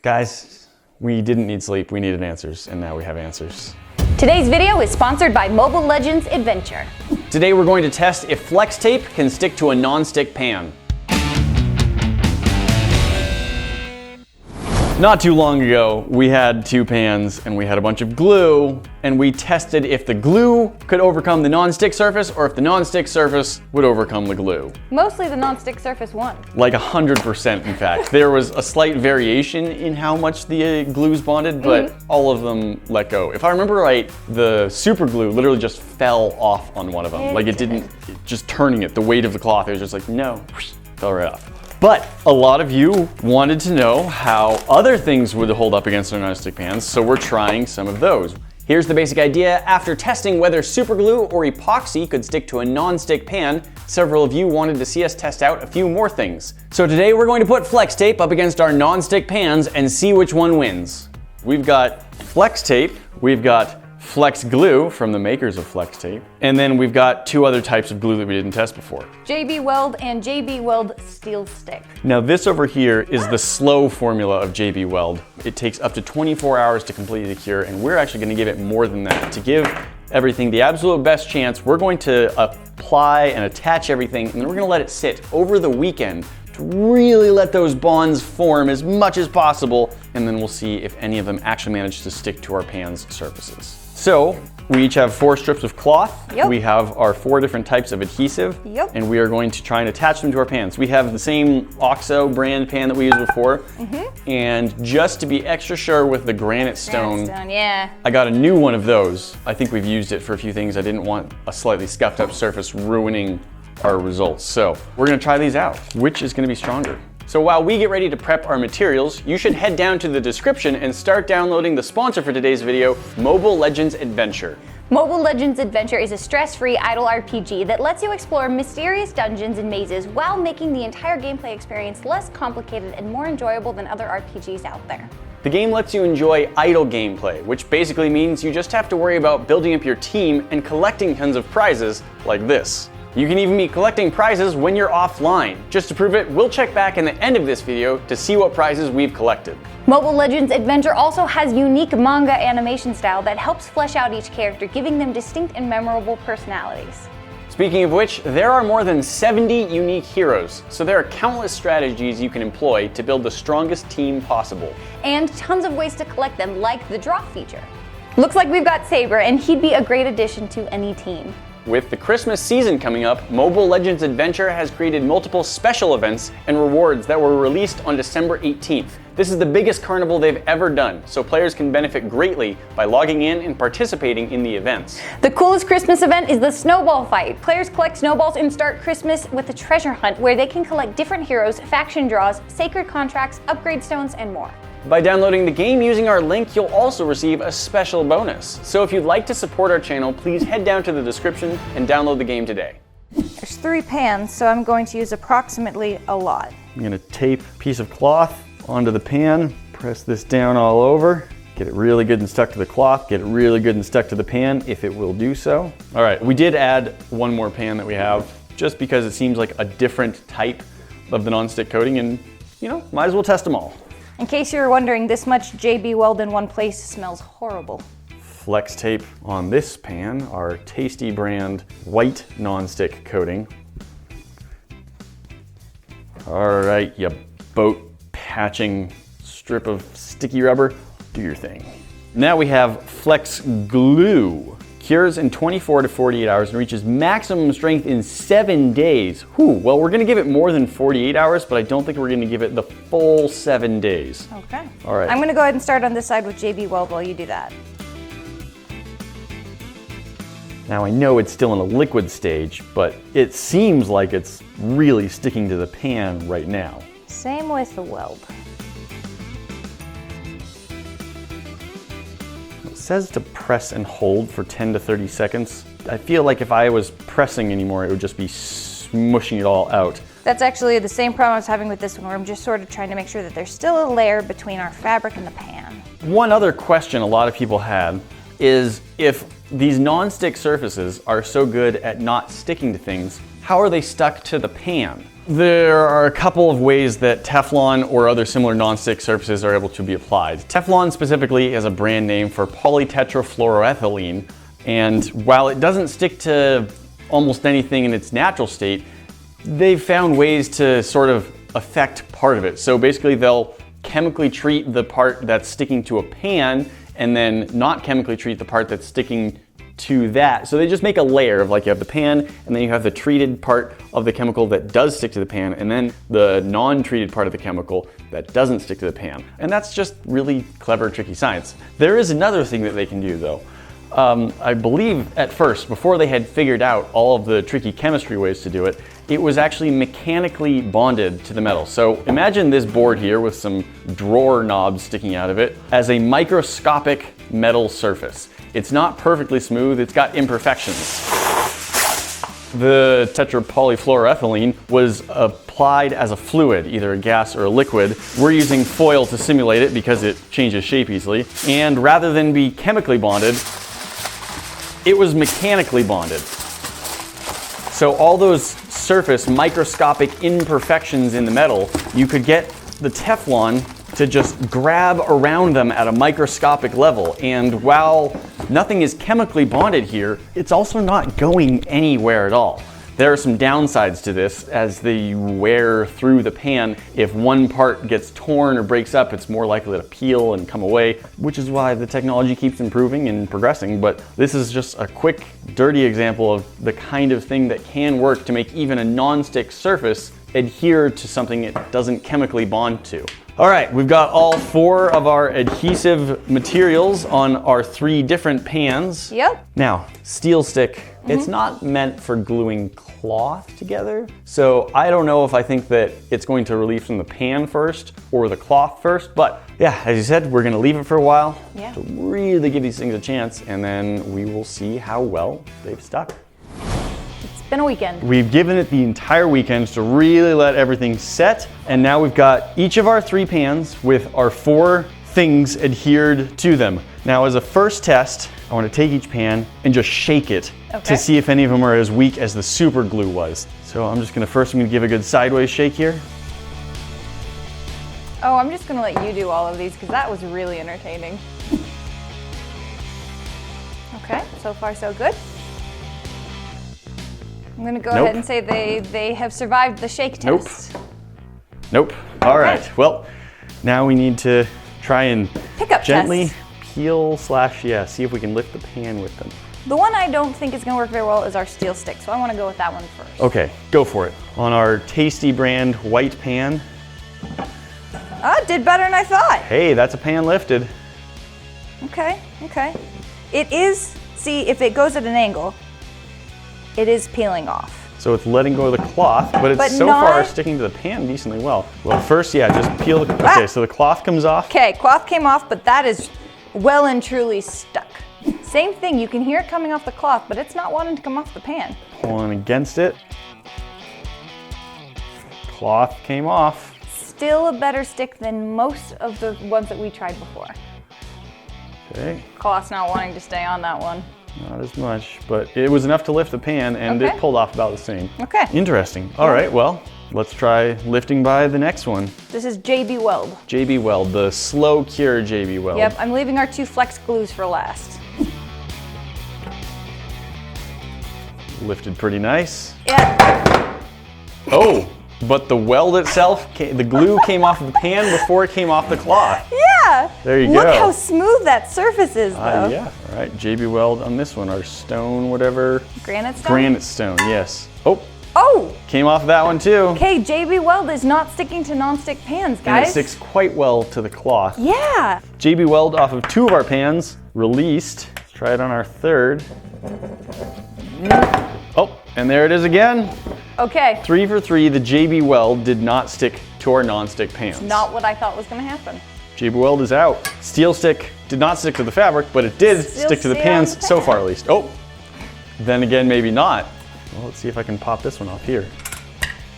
Guys, we didn't need sleep, we needed answers, and now we have answers. Today's video is sponsored by Mobile Legends Adventure. Today we're going to test if flex tape can stick to a non-stick pan. Not too long ago, we had two pans and we had a bunch of glue, and we tested if the glue could overcome the non-stick surface or if the non-stick surface would overcome the glue. Mostly the non-stick surface won. Like 100% in fact. There was a slight variation in how much the glues bonded, but all of them let go. If I remember right, the super glue literally just fell off on one of them. Like it didn't, just turning it, the weight of the cloth, it was just like, no, fell right off. But a lot of you wanted to know how other things would hold up against our non-stick pans, so we're trying some of those. Here's the basic idea. After testing whether super glue or epoxy could stick to a non-stick pan, several of you wanted to see us test out a few more things. So today we're going to put flex tape up against our non-stick pans and see which one wins. We've got flex tape, we've got flex glue from the makers of flex tape, and then we've got two other types of glue that we didn't test before. JB Weld and JB Weld Steel stick. Now this over here is the slow formula of JB Weld. It takes up to 24 hours to completely cure, and we're actually going to give it more than that. To give everything the absolute best chance, we're going to apply and attach everything, and then we're going to let it sit over the weekend to really let those bonds form as much as possible, and then we'll see if any of them actually manage to stick to our pan's surfaces. So we each have 4 strips of cloth. Yep. We have our 4 different types of adhesive. Yep. And we are going to try and attach them to our pans. We have the same OXO brand pan that we used before. And just to be extra sure with the granite stone, yeah. I got a new one of those. I think we've used it for a few things. I didn't want a slightly scuffed up surface ruining our results. So we're gonna try these out. Which is gonna be stronger? So while we get ready to prep our materials, you should head down to the description and start downloading the sponsor for today's video, Mobile Legends Adventure. Mobile Legends Adventure is a stress-free idle RPG that lets you explore mysterious dungeons and mazes while making the entire gameplay experience less complicated and more enjoyable than other RPGs out there. The game lets you enjoy idle gameplay, which basically means you just have to worry about building up your team and collecting tons of prizes like this. You can even be collecting prizes when you're offline. Just to prove it, we'll check back in the end of this video to see what prizes we've collected. Mobile Legends Adventure also has unique manga animation style that helps flesh out each character, giving them distinct and memorable personalities. Speaking of which, there are more than 70 unique heroes, so there are countless strategies you can employ to build the strongest team possible. And tons of ways to collect them, like the draw feature. Looks like we've got Saber, and he'd be a great addition to any team. With the Christmas season coming up, Mobile Legends Adventure has created multiple special events and rewards that were released on December 18th. This is the biggest carnival they've ever done, so players can benefit greatly by logging in and participating in the events. The coolest Christmas event is the Snowball Fight. Players collect snowballs and start Christmas with a treasure hunt where they can collect different heroes, faction draws, sacred contracts, upgrade stones, and more. By downloading the game using our link, you'll also receive a special bonus. So if you'd like to support our channel, please head down to the description and download the game today. There's 3 pans, so I'm going to use approximately a lot. I'm gonna tape a piece of cloth onto the pan, press this down all over, get it really good and stuck to the cloth, get it really good and stuck to the pan, if it will do so. All right, we did add one more pan that we have, just because it seems like a different type of the non-stick coating, and you know, might as well test them all. In case you're wondering, this much JB Weld in one place smells horrible. Flex tape on this pan, our Tasty brand white non-stick coating. All right, you boat patching strip of sticky rubber, do your thing. Now we have flex glue. Cures in 24 to 48 hours and reaches maximum strength in 7 days. Whew, well, we're gonna give it more than 48 hours, but I don't think we're gonna give it the full 7 days. Okay. All right. I'm gonna go ahead and start on this side with JB Weld while you do that. Now I know it's still in a liquid stage, but it seems like it's really sticking to the pan right now. Same with the weld. It says to press and hold for 10 to 30 seconds. I feel like if I was pressing anymore, it would just be smushing it all out. That's actually the same problem I was having with this one, where I'm just sort of trying to make sure that there's still a layer between our fabric and the pan. One other question a lot of people had is, if these non-stick surfaces are so good at not sticking to things, how are they stuck to the pan? There are a couple of ways that Teflon or other similar nonstick surfaces are able to be applied. Teflon specifically is a brand name for polytetrafluoroethylene, and while it doesn't stick to almost anything in its natural state, they've found ways to sort of affect part of it. So basically they'll chemically treat the part that's sticking to a pan and then not chemically treat the part that's sticking to that. So they just make a layer of, like, you have the pan and then you have the treated part of the chemical that does stick to the pan and then the non-treated part of the chemical that doesn't stick to the pan. And that's just really clever, tricky science. There is another thing that they can do though. I believe at first, before they had figured out all of the tricky chemistry ways to do it, it was actually mechanically bonded to the metal. So imagine this board here with some drawer knobs sticking out of it as a microscopic metal surface. It's not perfectly smooth, it's got imperfections. The tetrapolyfluoroethylene was applied as a fluid, either a gas or a liquid. We're using foil to simulate it because it changes shape easily. And rather than be chemically bonded, it was mechanically bonded. So all those surface microscopic imperfections in the metal, you could get the Teflon to just grab around them at a microscopic level. And while nothing is chemically bonded here, it's also not going anywhere at all. There are some downsides to this as they wear through the pan. If one part gets torn or breaks up, it's more likely to peel and come away, which is why the technology keeps improving and progressing. But this is just a quick, dirty example of the kind of thing that can work to make even a non-stick surface adhere to something it doesn't chemically bond to. All right, we've got all 4 of our adhesive materials on our 3 different pans. Yep. Now, steel stick, it's not meant for gluing cloth together. So I don't know if I think that it's going to relieve from the pan first or the cloth first, but yeah, as you said, we're gonna leave it for a while to really give these things a chance, and then we will see how well they've stuck. It's been a weekend. We've given it the entire weekend to really let everything set, and now we've got each of our 3 pans with our 4 things adhered to them. Now, as a first test, I want to take each pan and just shake it to see if any of them are as weak as the super glue was. So I'm just gonna give a good sideways shake here. Oh, I'm just gonna let you do all of these because that was really entertaining. Okay, so far so good. I'm gonna go ahead and say they have survived the shake test. Nope. All right. Well, now we need to try and pick up gently tests. peel / see if we can lift the pan with them. The one I don't think is gonna work very well is our steel stick, so I wanna go with that one first. Okay, go for it. On our Tasty brand white pan. It did better than I thought. Hey, that's a pan lifted. Okay. It is, see, if it goes at an angle, it is peeling off. So it's letting go of the cloth, but it's so far sticking to the pan decently well. Well, first, just peel the, okay, so the cloth comes off. Okay, cloth came off, but that is well and truly stuck. Same thing, you can hear it coming off the cloth, but it's not wanting to come off the pan. Pulling against it. Cloth came off. Still a better stick than most of the ones that we tried before. Okay. Cloth's not wanting to stay on that one. Not as much, but it was enough to lift the pan, and it pulled off about the same. Okay. Interesting. All right, well, let's try lifting by the next one. This is JB Weld. JB Weld, the slow cure JB Weld. Yep, I'm leaving our 2 flex glues for last. Lifted pretty nice. Yeah. Oh, but the weld itself, the glue came off of the pan before it came off the cloth. Yeah. There you go. Look how smooth that surface is, though. Yeah, all right, JB Weld on this one, our stone, whatever. Granite stone? Granite stone, yes. Oh! Came off that one too. Okay, JB Weld is not sticking to non-stick pans, guys. And it sticks quite well to the cloth. Yeah. JB Weld off of 2 of our pans, released. Let's try it on our 3rd. Oh, and there it is again. Okay. 3 for 3, the JB Weld did not stick to our non-stick pans. Not what I thought was gonna happen. JB Weld is out. Steel stick did not stick to the fabric, but it did stick to the pans, so far at least. Oh, then again, maybe not. Well, let's see if I can pop this one off here.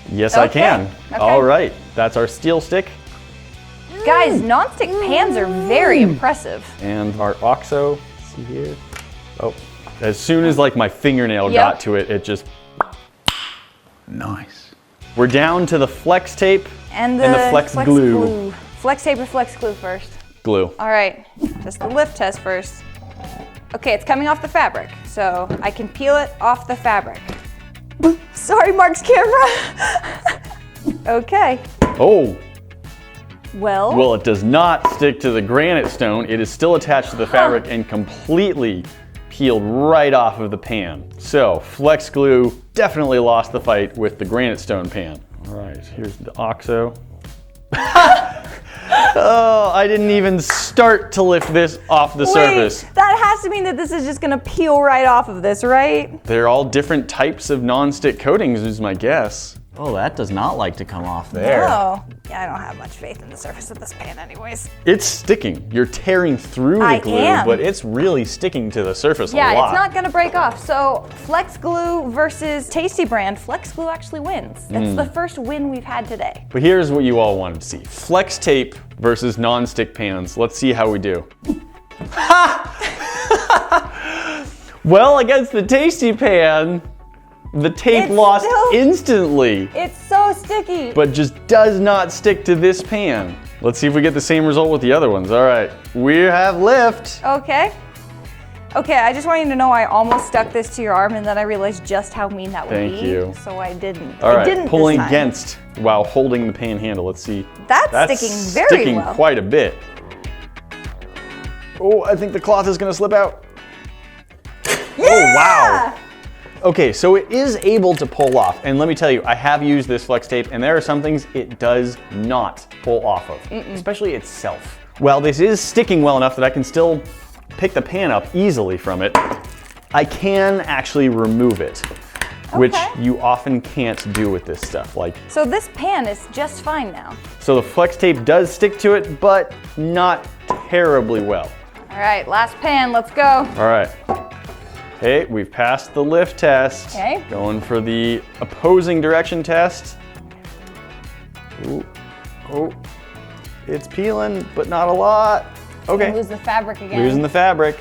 Yes, I can. Okay. All right, that's our steel stick. Guys, non-stick pans are very impressive. And our OXO, see here. Oh, as soon as like my fingernail got to it, it just, nice. We're down to the flex tape and the flex glue. Flex tape or flex glue first? Glue. All right, just the lift test first. Okay, it's coming off the fabric, so I can peel it off the fabric. Sorry, Mark's camera. Okay. Oh. Well, It does not stick to the granite stone. It is still attached to the fabric and completely peeled right off of the pan. So flex glue definitely lost the fight with the granite stone pan. All right, here's the OXO. Oh, I didn't even start to lift this off the surface. That has to mean that this is just gonna peel right off of this, right? They're all different types of non-stick coatings is my guess. Oh, that does not like to come off there. No. Yeah, I don't have much faith in the surface of this pan anyways. It's sticking. You're tearing through the glue, but it's really sticking to the surface a lot. Yeah, it's not gonna break off. So Flex Glue versus Tasty Brand, Flex Glue actually wins. That's the first win we've had today. But here's what you all wanted to see. Flex tape versus non-stick pans. Let's see how we do. Well, against the Tasty pan, the tape lost instantly. It's so sticky. But just does not stick to this pan. Let's see if we get the same result with the other ones. All right, we have lift. Okay. Okay, I just want you to know I almost stuck this to your arm and then I realized just how mean that would be. Thank you. So I didn't. All I right, didn't pulling this time. against while holding the pan handle. Let's see. That's sticking very well. Quite a bit. Oh, I think the cloth is gonna slip out. Yeah! Oh, wow. Okay, so it is able to pull off. And let me tell you, I have used this flex tape and there are some things it does not pull off of, especially itself. Well, this is sticking well enough that I can still pick the pan up easily from it. I can actually remove it, which you often can't do with this stuff. So this pan is just fine now. So the flex tape does stick to it, but not terribly well. All right, last pan, let's go. All right. Okay, we've passed the lift test. Okay. Going for the opposing direction test. Ooh. Oh, it's peeling, but not a lot. Okay. Lose the fabric again. Losing the fabric.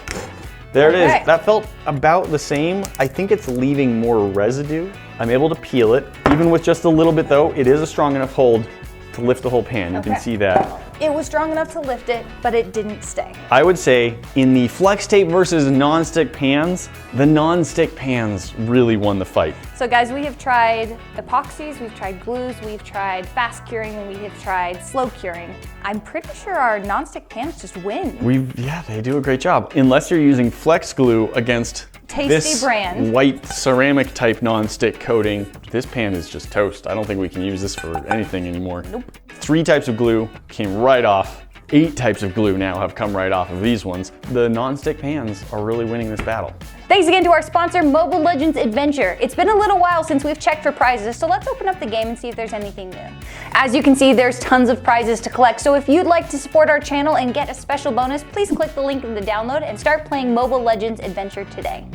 There it Okay. is. That felt about the same. I think it's leaving more residue. I'm able to peel it. Even with just a little bit though, it is a strong enough hold to lift the whole pan. You can see that. It was strong enough to lift it, but it didn't stay. I would say in the flex tape versus non-stick pans, the non-stick pans really won the fight. So guys, we have tried epoxies, we've tried glues, we've tried fast curing, and we have tried slow curing. I'm pretty sure our non-stick pans just win. Yeah, they do a great job. Unless you're using flex glue against Tasty this Brand white ceramic type non-stick coating, this pan is just toast. I don't think we can use this for anything anymore. Nope. 3 types of glue came right off. 8 types of glue now have come right off of these ones. The non-stick pans are really winning this battle. Thanks again to our sponsor, Mobile Legends Adventure. It's been a little while since we've checked for prizes, so let's open up the game and see if there's anything new. As you can see, there's tons of prizes to collect, so if you'd like to support our channel and get a special bonus, please click the link in the download and start playing Mobile Legends Adventure today.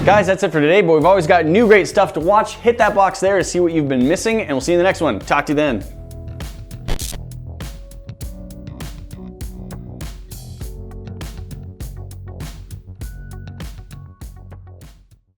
Guys, that's it for today, but we've always got new great stuff to watch. Hit that box there to see what you've been missing, and we'll see you in the next one. Talk to you then.